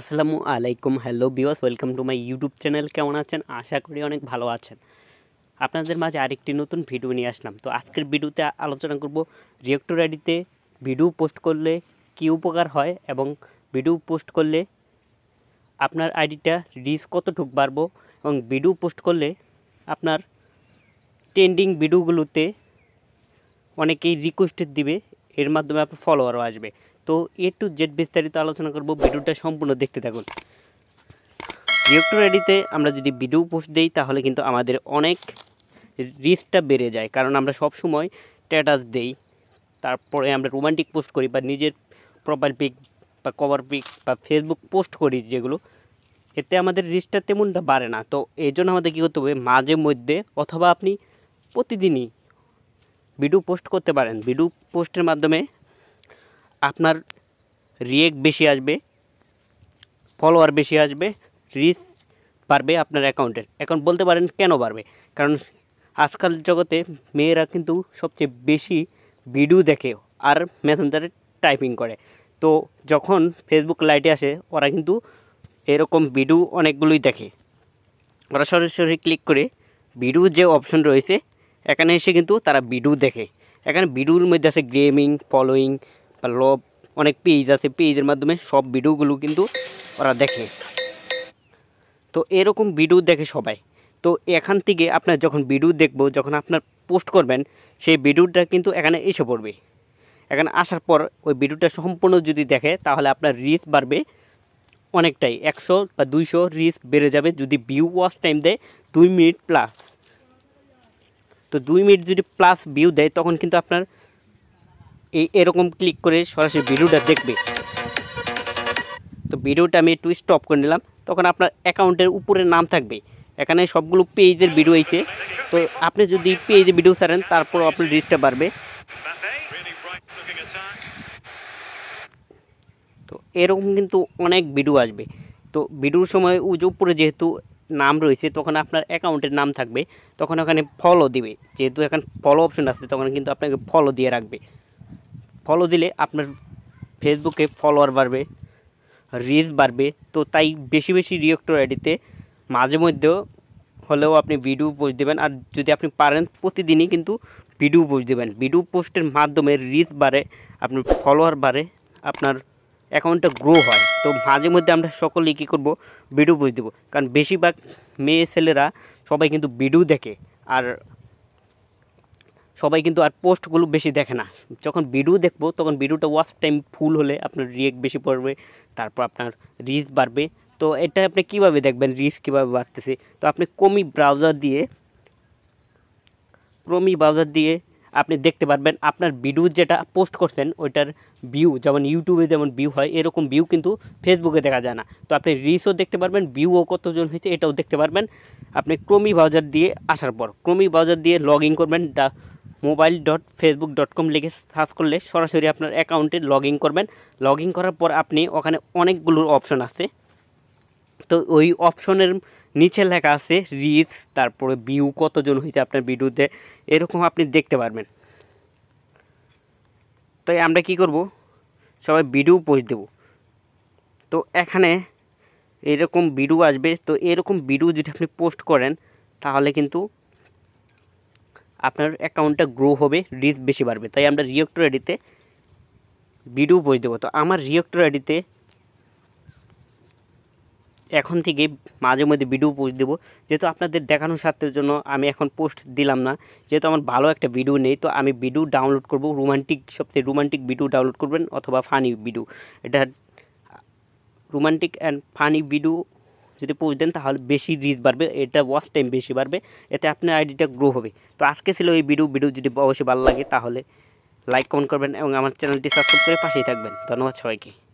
আসসালামু আলাইকুম, hello viewers, welcome to my YouTube channel. কেমন আছেন? আশা করি অনেক ভালো আছেন। আপনাদের মাঝে আরেকটি নতুন ভিডিও নিয়ে আসলাম। তো আজকের ভিডিওতে আলোচনা করব রিয়েক্টর আইডিতে ভিডিও পোস্ট করলে কী উপকার হয় এবং ভিডিও পোস্ট করলে আপনার আইডিটা রিচ কতটুকু বাড়বো এবং ভিডিও পোস্ট করলে আপনার ট্রেন্ডিং ভিডিওগুলোতে অনেকেই রিকোয়েস্টেড দিবে, এর মাধ্যমে আপনার ফলোয়ারও আসবে। তো এ টু জেড বিস্তারিত আলোচনা করব, ভিডিওটা সম্পূর্ণ দেখতে থাকুন। রিয়েক্টর আইডিতে আমরা যদি ভিডিও পোস্ট দিই তাহলে কিন্তু আমাদের অনেক রিচটা বেড়ে যায়, কারণ আমরা সব সময় স্ট্যাটাস দেই, তারপরে আমরা রোমান্টিক পোস্ট করি বা নিজের প্রোফাইল পিক বা কভার পিক বা ফেসবুক পোস্ট করি, যেগুলো এতে আমাদের রিচটা তেমনটা বাড়ে না। তো এই জন্য আমাদের কী করতে হবে, মাঝে মধ্যে অথবা আপনি প্রতিদিনই ভিডিও পোস্ট করতে পারেন। ভিডিও পোস্টের মাধ্যমে আপনার রিয়েক্ট বেশি আসবে, ফলোয়ার বেশি আসবে, রিচ বাড়বে আপনার অ্যাকাউন্টের। এখন বলতে পারেন কেন বাড়বে? কারণ আজকাল জগতে মেয়েরা কিন্তু সবচেয়ে বেশি ভিডিও দেখে আর মেসেঞ্জারে টাইপিং করে। তো যখন ফেসবুক লাইটে আসে ওরা কিন্তু এরকম ভিডিও অনেকগুলোই দেখে। ওরা সরাসরি ক্লিক করে ভিডিও যে অপশন রয়েছে এখানে এসে কিন্তু তারা ভিডিও দেখে। এখানে ভিডিওর মধ্যে আছে গেমিং, ফলোয়িং বা লভ, অনেক পেজ আছে, পেজের মাধ্যমে সব ভিডিওগুলো কিন্তু ওরা দেখে। তো এরকম ভিডিও দেখে সবাই। তো এখান থেকে আপনার যখন ভিডিও দেখবো, যখন আপনার পোস্ট করবেন, সেই ভিডিওটা কিন্তু এখানে এসে পড়বে। এখানে আসার পর ওই ভিডিওটা সম্পূর্ণ যদি দেখে তাহলে আপনার রিচ বাড়বে অনেকটাই, 100 বা 200 রিচ বেড়ে যাবে যদি ভিউ ওয়াচ টাইম দেয় 2 মিনিট প্লাস। তো 2 মিনিট যদি প্লাস ভিউ দেয় তখন কিন্তু আপনার এরকম ক্লিক করে সরাসরি ভিডিওটা দেখবে। তো ভিডিওটা আমি একটু স্টপ করে নিলাম, তখন আপনার অ্যাকাউন্টের উপরে নাম থাকবে, এখানে সবগুলো পেজের ভিডিও হয়েছে। তো আপনি যদি পেজে ভিডিও ছাড়েন তারপর আপনার রিচটা বাড়বে। তো এরকম কিন্তু অনেক ভিডিও আসবে। তো ভিডিওর সময় উপরে যেহেতু নাম রয়েছে তখন আপনার অ্যাকাউন্টের নাম থাকবে, তখন ওখানে ফলো দিবে। যেহেতু এখন ফলো অপশন আছে তখন কিন্তু আপনাকে ফলো দিয়ে রাখবে। ফলো দিলে আপনার ফেসবুকে ফলোয়ার বাড়বে, রিচ বাড়বে। তো তাই বেশি বেশি রিয়েক্টর আইডিতে মাঝে মধ্যেও হলেও আপনি ভিডিও পোস্ট দেবেন। আর যদি আপনি পারেন প্রতিদিনই কিন্তু ভিডিও পোস্ট দেবেন। ভিডিও পোস্টের মাধ্যমে রিচ বাড়ে, আপনার ফলোয়ার বাড়ে, আপনার অ্যাকাউন্টটা গ্রো হয়। তো মাঝে মধ্যে আমরা সকলেই কী করবো, ভিডিও পোস্ট দেবো। কারণ বেশিরভাগ মেয়ে ছেলেরা সবাই কিন্তু ভিডিও দেখে, আর সবাই কিন্তু আর পোস্টগুলো বেশি দেখে না। যখন ভিডিও দেখবো তখন ভিডিওটা ওয়াচ টাইম ফুল হলে আপনার রিয়েক্ট বেশি পড়বে, তারপর আপনার রিচ বাড়বে। তো এটা আপনি কীভাবে দেখবেন রিচ কীভাবে বাড়তেছে? তো আপনি ক্রোমি ব্রাউজার দিয়ে আপনি দেখতে পারবেন আপনার ভিডিও যেটা পোস্ট করছেন ওইটার ভিউ, যেমন ইউটিউবে যেমন ভিউ হয় এরকম ভিউ কিন্তু ফেসবুকে দেখা যায় না। তো আপনি রিচও দেখতে পারবেন, ভিউও কতজন হয়েছে এটাও দেখতে পারবেন। আপনি ক্রোমি ব্রাউজার দিয়ে আসার পর ক্রোমি ব্রাউজার দিয়ে লগ ইন করবেন, mobile.facebook.com লিখে সার্চ করলে সরাসরি আপনার অ্যাকাউন্টে লগ ইন করবেন। লগ ইন করার পর আপনি ওখানে অনেকগুলো অপশন আছে। তো ওই অপশনের নিচে লেখা আছে রিচ, তারপরে ভিউ কতজন হয়েছে আপনার ভিডিওতে, এরকম আপনি দেখতে পারবেন। তাই আমরা কি করব, সবাই ভিডিও পোস্ট দেব। তো এখানে এরকম ভিডিও আসবে। তো এরকম ভিডিও যদি আপনি পোস্ট করেন তাহলে কিন্তু আপনার অ্যাকাউন্টটা গ্রো হবে, রিচ বেশি বাড়বে। তাই আমরা রিয়েক্টর আইডিতে ভিডিও পোস্ট দেবো। তো আমার রিয়েক্টর আইডিতে এখন থেকে মাঝে মধ্যে ভিডিও পোস্ট দেবো। যেহেতু আপনাদের দেখানোর স্বার্থের জন্য আমি এখন পোস্ট দিলাম না, যেহেতু আমার ভালো একটা ভিডিও নেই। তো আমি ভিডিও ডাউনলোড করব, সবচেয়ে রোমান্টিক ভিডিও ডাউনলোড করবেন অথবা ফানি ভিডিও। এটা রোমান্টিক অ্যান্ড ফানি ভিডিও যদি পোস্ট দেন তাহলে বেশি রিচ বাড়বে, এটা ওয়াচ টাইম বেশি বাড়বে, এতে আপনার আইডিটা গ্রো হবে। তো আজকে ছিল এই ভিডিও যদি অবশ্যই ভালো লাগে তাহলে লাইক কমেন্ট করবেন এবং আমার চ্যানেলটি সাবস্ক্রাইব করে পাশেই থাকবেন। ধন্যবাদ সবাইকে।